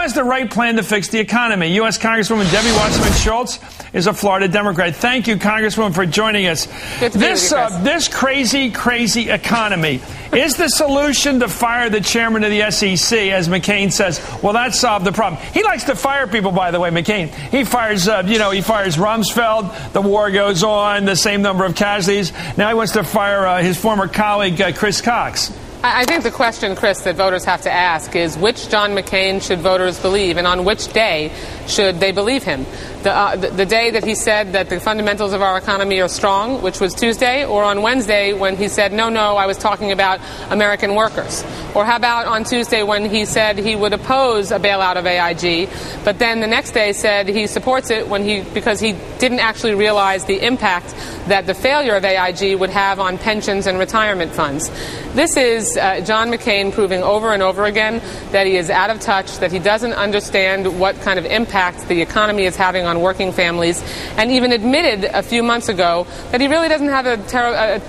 Has the right plan to fix the economy. U.S. Congresswoman Debbie Wasserman Schultz is a Florida Democrat. Thank you, Congresswoman, for joining us. This crazy economy is the solution to fire the chairman of the SEC, as McCain says. Well, that solved the problem. He likes to fire people, by the way, McCain. He fires, he fires Rumsfeld. The war goes on. The same number of casualties. Now he wants to fire his former colleague, Chris Cox. I think the question, Chris, that voters have to ask is which John McCain should voters believe, and on which day should they believe him? The day that he said that the fundamentals of our economy are strong, which was Tuesday, or on Wednesday when he said, no, I was talking about American workers? Or how about on Tuesday when he said he would oppose a bailout of AIG, but then the next day said he supports it because he didn't actually realize the impact that the failure of AIG would have on pensions and retirement funds. This is John McCain proving over and over again that he is out of touch, that he doesn't understand what kind of impact the economy is having on working families, and even admitted a few months ago that he really doesn't have a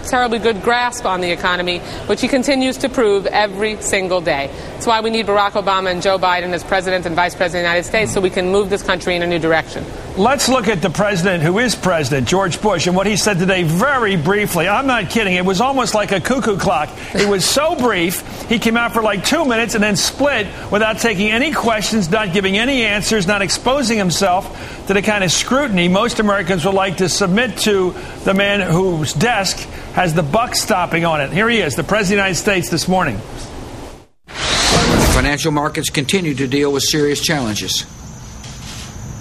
terribly good grasp on the economy, which he continues to prove every single day. That's why we need Barack Obama and Joe Biden as president and vice president of the United States so we can move this country in a new direction. Let's look at the president who is president, George Bush, and what he said today very briefly. I'm not kidding. It was almost like a cuckoo clock. It was so brief. He came out for like 2 minutes and then split without taking any questions, not giving any answers, not exposing himself to the kind of scrutiny most Americans would like to submit to the man whose desk has the buck stopping on it. Here he is, the President of the United States this morning. Financial markets continue to deal with serious challenges.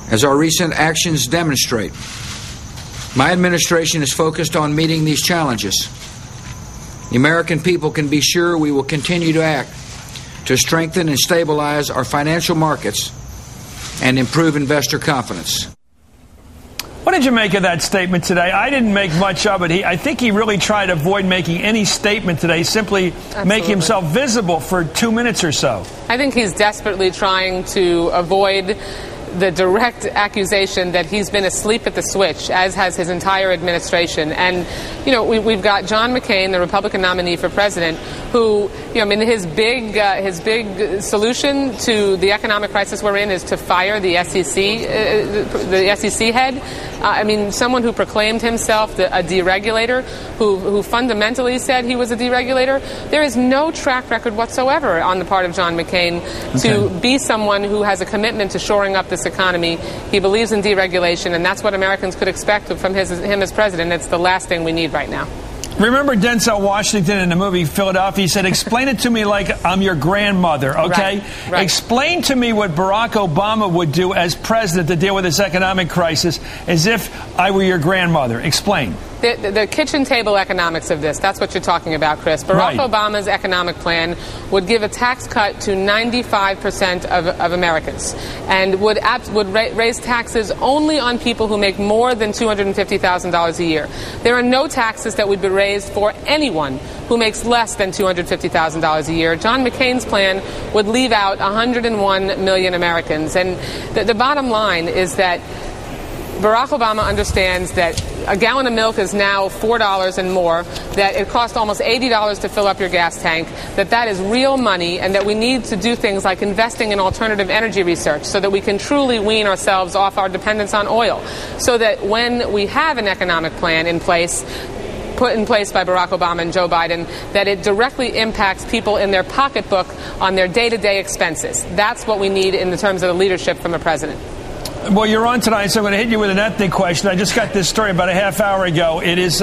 As our recent actions demonstrate, my administration is focused on meeting these challenges. The American people can be sure we will continue to act to strengthen and stabilize our financial markets and improve investor confidence. What did you make of that statement today? I didn't make much of it. I think he really tried to avoid making any statement today, simply make himself visible for 2 minutes or so. I think he's desperately trying to avoid the direct accusation that he's been asleep at the switch, as has his entire administration. And, we've got John McCain, the Republican nominee for president, who, his big solution to the economic crisis we're in is to fire the SEC head. Someone who proclaimed himself a deregulator, who fundamentally said he was a deregulator. There is no track record whatsoever on the part of John McCain to be someone who has a commitment to shoring up this economy. He believes in deregulation, and that's what Americans could expect from him as president. It's the last thing we need right now. Remember Denzel Washington in the movie Philadelphia? He said, explain it to me like I'm your grandmother, okay? Right. Explain to me what Barack Obama would do as president to deal with this economic crisis as if I were your grandmother. Explain. The kitchen table economics of this, that's what you're talking about, Chris. Barack Obama's economic plan would give a tax cut to 95% of Americans and would raise taxes only on people who make more than $250,000 a year. There are no taxes that would be raised for anyone who makes less than $250,000 a year. John McCain's plan would leave out 101 million Americans. And the bottom line is that Barack Obama understands that a gallon of milk is now $4 and more, that it costs almost $80 to fill up your gas tank, that is real money, and that we need to do things like investing in alternative energy research so that we can truly wean ourselves off our dependence on oil, so that when we have an economic plan put in place by Barack Obama and Joe Biden, that it directly impacts people in their pocketbook on their day-to-day expenses. That's what we need in the terms of the leadership from a president. Well, you're on tonight, so I'm going to hit you with an ethnic question. I just got this story about a half hour ago. It is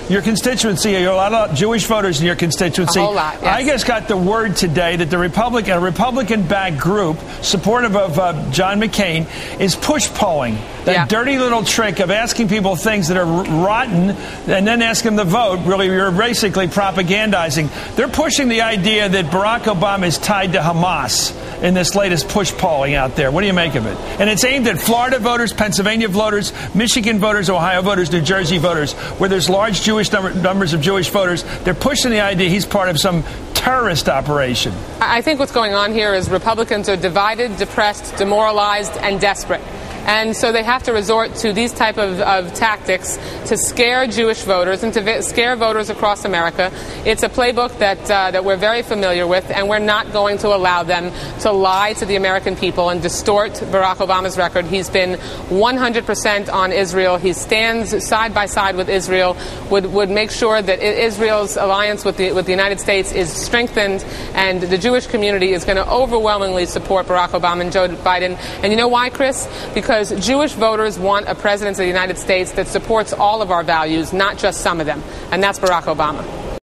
your constituency. There are a lot of Jewish voters in your constituency. A whole lot, yes. I just got the word today that a Republican-backed group supportive of John McCain is push polling. That dirty little trick of asking people things that are rotten and then ask them to vote. Really, you're basically propagandizing. They're pushing the idea that Barack Obama is tied to Hamas in this latest push polling out there. What do you make of it? And it's aimed at Florida voters, Pennsylvania voters, Michigan voters, Ohio voters, New Jersey voters, where there's large Jewish numbers of Jewish voters. They're pushing the idea he's part of some terrorist operation. I think what's going on here is Republicans are divided, depressed, demoralized, and desperate. And so they have to resort to these type of tactics to scare Jewish voters and to scare voters across America. It's a playbook that we're very familiar with, and we're not going to allow them to lie to the American people and distort Barack Obama's record. He's been 100% on Israel. He stands side by side with Israel, would make sure that Israel's alliance with the United States is strengthened, and the Jewish community is going to overwhelmingly support Barack Obama and Joe Biden. And you know why, Chris? Because Jewish voters want a president of the United States that supports all of our values, not just some of them. And that's Barack Obama.